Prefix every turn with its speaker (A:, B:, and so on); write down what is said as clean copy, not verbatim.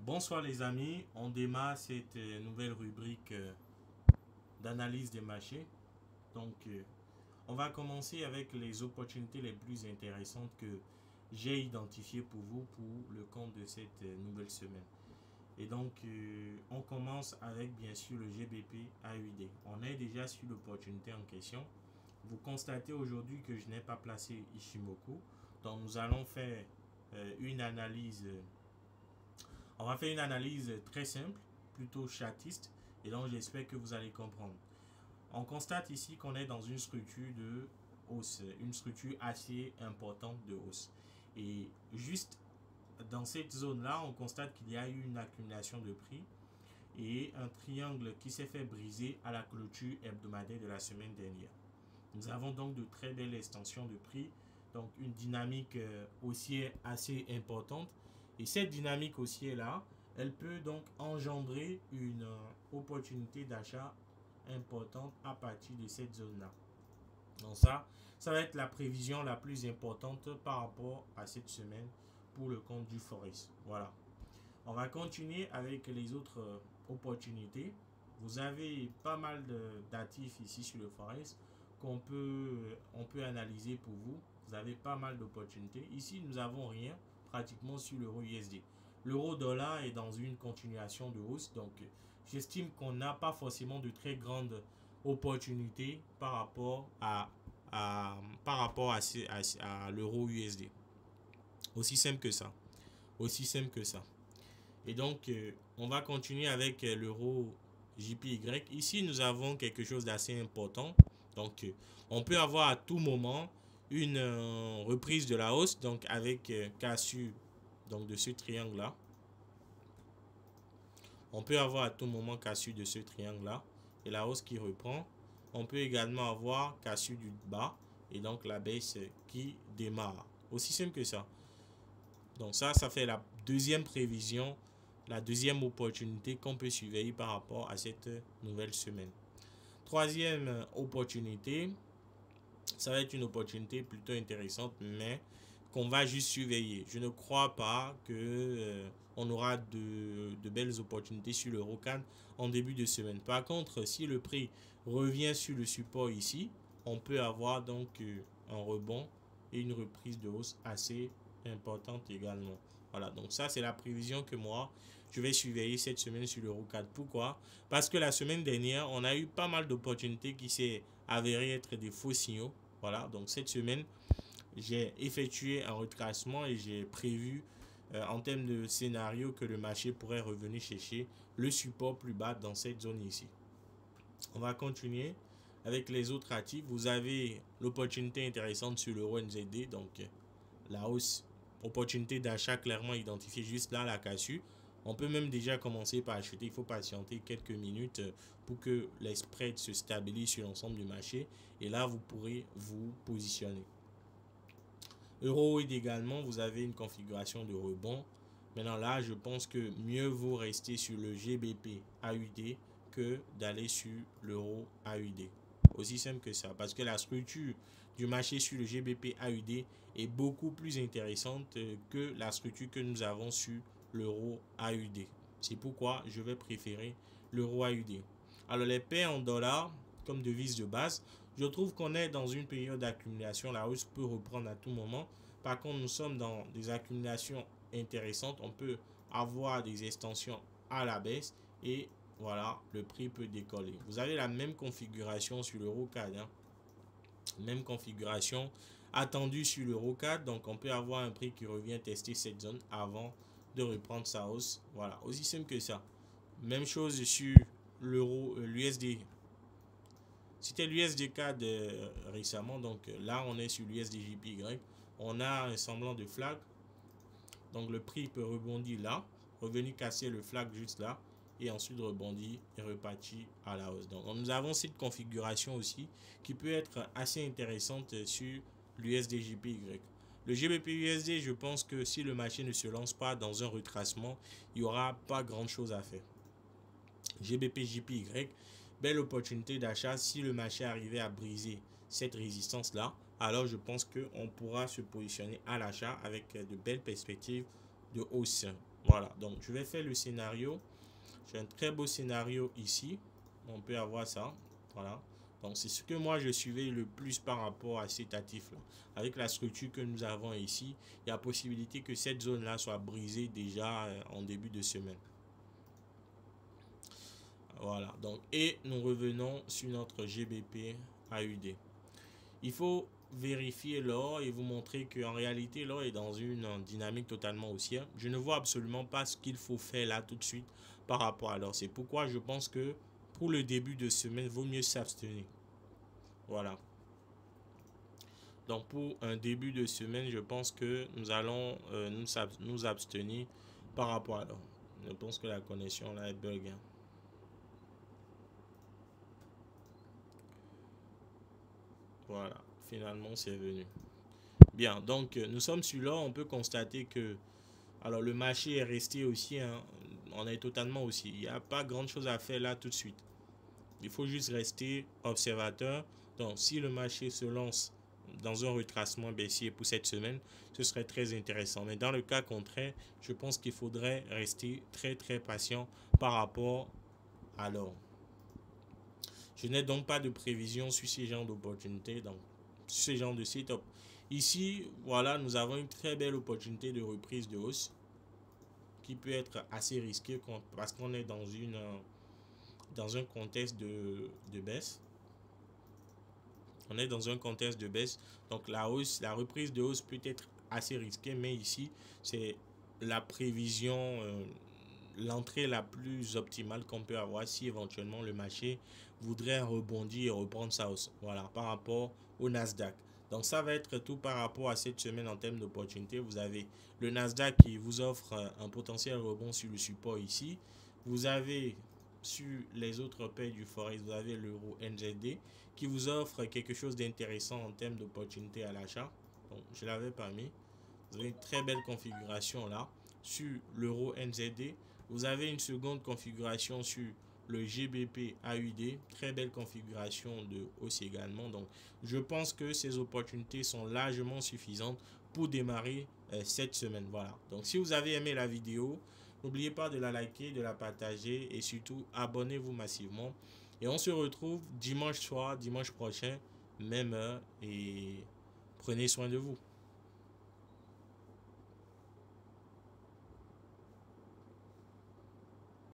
A: Bonsoir les amis, on démarre cette nouvelle rubrique d'analyse des marchés. Donc on va commencer avec les opportunités les plus intéressantes que j'ai identifiées pour vous pour le compte de cette nouvelle semaine. Et donc on commence avec bien sûr le GBP AUD. On est déjà sur l'opportunité en question. Vous constatez aujourd'hui que je n'ai pas placé Ishimoku. Donc nous allons faire une analyse on va faire une analyse très simple, plutôt chatiste, et donc j'espère que vous allez comprendre. On constate ici qu'on est dans une structure de hausse, une structure assez importante de hausse. Et juste dans cette zone-là, on constate qu'il y a eu une accumulation de prix et un triangle qui s'est fait briser à la clôture hebdomadaire de la semaine dernière. Nous avons donc de très belles extensions de prix, donc une dynamique haussière assez importante. Et cette dynamique haussière-là, elle peut donc engendrer une opportunité d'achat importante à partir de cette zone-là. Donc ça va être la prévision la plus importante par rapport à cette semaine pour le compte du Forex. Voilà. On va continuer avec les autres opportunités. Vous avez pas mal d'actifs ici sur le Forex on peut analyser pour vous. Vous avez pas mal d'opportunités. Ici, nous n'avons rien pratiquement sur l'euro USD. L'euro dollar est dans une continuation de hausse. Donc, j'estime qu'on n'a pas forcément de très grandes opportunités par rapport à l'euro USD. Aussi simple que ça. Aussi simple que ça. Et donc, on va continuer avec l'euro JPY. Ici, nous avons quelque chose d'assez important. Donc, on peut avoir à tout moment une reprise de la hausse. Donc, avec cassure donc de ce triangle-là. On peut avoir à tout moment cassure de ce triangle-là. Et la hausse qui reprend. On peut également avoir cassure du bas. Et donc, la baisse qui démarre. Aussi simple que ça. Donc, ça fait la deuxième prévision, la deuxième opportunité qu'on peut surveiller par rapport à cette nouvelle semaine. Troisième opportunité, ça va être une opportunité plutôt intéressante, mais qu'on va juste surveiller. Je ne crois pas que on aura de belles opportunités sur le ROCAN en début de semaine. Par contre, si le prix revient sur le support ici, on peut avoir donc un rebond et une reprise de hausse assez importante également. Voilà, donc ça c'est la prévision que moi je vais surveiller cette semaine sur le ROCAD. Pourquoi? Parce que la semaine dernière, on a eu pas mal d'opportunités qui s'est avéré être des faux signaux. Voilà, donc cette semaine, j'ai effectué un retracement et j'ai prévu en termes de scénario que le marché pourrait revenir chercher le support plus bas dans cette zone ici. On va continuer avec les autres actifs. Vous avez l'opportunité intéressante sur l'euro NZD, donc la hausse, opportunité d'achat clairement identifiée juste là, la cassure. On peut même déjà commencer par acheter. Il faut patienter quelques minutes pour que les spreads se stabilisent sur l'ensemble du marché. Et là, vous pourrez vous positionner. Euro également, vous avez une configuration de rebond. Maintenant là, je pense que mieux vaut rester sur le GBP AUD que d'aller sur l'euro AUD. Aussi simple que ça. Parce que la structure du marché sur le GBP AUD est beaucoup plus intéressante que la structure que nous avons sur l'euro AUD. C'est pourquoi je vais préférer l'euro AUD. Alors les paires en dollars comme devise de base, je trouve qu'on est dans une période d'accumulation. La hausse peut reprendre à tout moment. Par contre, nous sommes dans des accumulations intéressantes. On peut avoir des extensions à la baisse et voilà, le prix peut décoller. Vous avez la même configuration sur l'euro CAD. Même configuration attendue sur l'euro CAD. Donc, on peut avoir un prix qui revient tester cette zone avant de reprendre sa hausse. Voilà, aussi simple que ça. Même chose sur l'euro, l'USD. C'était l'USDK récemment. Donc là, on est sur l'USDJPY. On a un semblant de flag. Donc le prix peut rebondir là, revenir casser le flag juste là et ensuite rebondir et repartir à la hausse. Donc nous avons cette configuration aussi qui peut être assez intéressante sur l'USDJPY. Le GBP-USD, je pense que si le marché ne se lance pas dans un retracement, il n'y aura pas grand chose à faire. GBP-JPY, belle opportunité d'achat si le marché arrivait à briser cette résistance là, alors je pense qu'on pourra se positionner à l'achat avec de belles perspectives de hausse. Voilà, donc je vais faire le scénario. J'ai un très beau scénario ici. On peut avoir ça. Voilà. Donc c'est ce que moi je suivais le plus par rapport à cet actif là. Avec la structure que nous avons ici, il y a possibilité que cette zone là soit brisée déjà en début de semaine. Voilà. Donc et nous revenons sur notre GBP AUD. Il faut vérifier l'or et vous montrer qu'en réalité l'or est dans une dynamique totalement haussière. Je ne vois absolument pas ce qu'il faut faire là tout de suite par rapport à l'or. C'est pourquoi je pense que pour le début de semaine, il vaut mieux s'abstenir. Voilà. Donc pour un début de semaine, je pense que nous allons nous abstenir par rapport à l'or. Je pense que la connexion là est bug, hein. Voilà, finalement c'est venu. Bien, donc nous sommes sur l'or, on peut constater que alors le marché est resté aussi, hein, on est totalement aussi. Il n'y a pas grand chose à faire là tout de suite. Il faut juste rester observateur. Donc si le marché se lance dans un retracement baissier pour cette semaine, ce serait très intéressant. Mais dans le cas contraire, je pense qu'il faudrait rester très patient par rapport à l'or. Je n'ai donc pas de prévision sur ces genres d'opportunités, donc sur ce genre de setup. Ici, voilà, nous avons une très belle opportunité de reprise de hausse qui peut être assez risqué parce qu'on est dans un contexte de baisse. On est dans un contexte de baisse. Donc la hausse, la reprise de hausse peut être assez risquée, mais ici, c'est la prévision, l'entrée la plus optimale qu'on peut avoir si éventuellement le marché voudrait rebondir et reprendre sa hausse. Voilà, par rapport au Nasdaq. Donc ça va être tout par rapport à cette semaine en termes d'opportunités. Vous avez le Nasdaq qui vous offre un potentiel rebond sur le support ici. Vous avez sur les autres paires du Forex, vous avez l'euro NZD qui vous offre quelque chose d'intéressant en termes d'opportunités à l'achat. Donc je l'avais pas mis. Vous avez une très belle configuration là sur l'euro NZD. Vous avez une seconde configuration sur le GBP AUD. Très belle configuration de hausse également. Donc, je pense que ces opportunités sont largement suffisantes pour démarrer cette semaine. Voilà. Donc, si vous avez aimé la vidéo, n'oubliez pas de la liker, de la partager et surtout abonnez-vous massivement. Et on se retrouve dimanche soir, dimanche prochain, même heure. Et prenez soin de vous.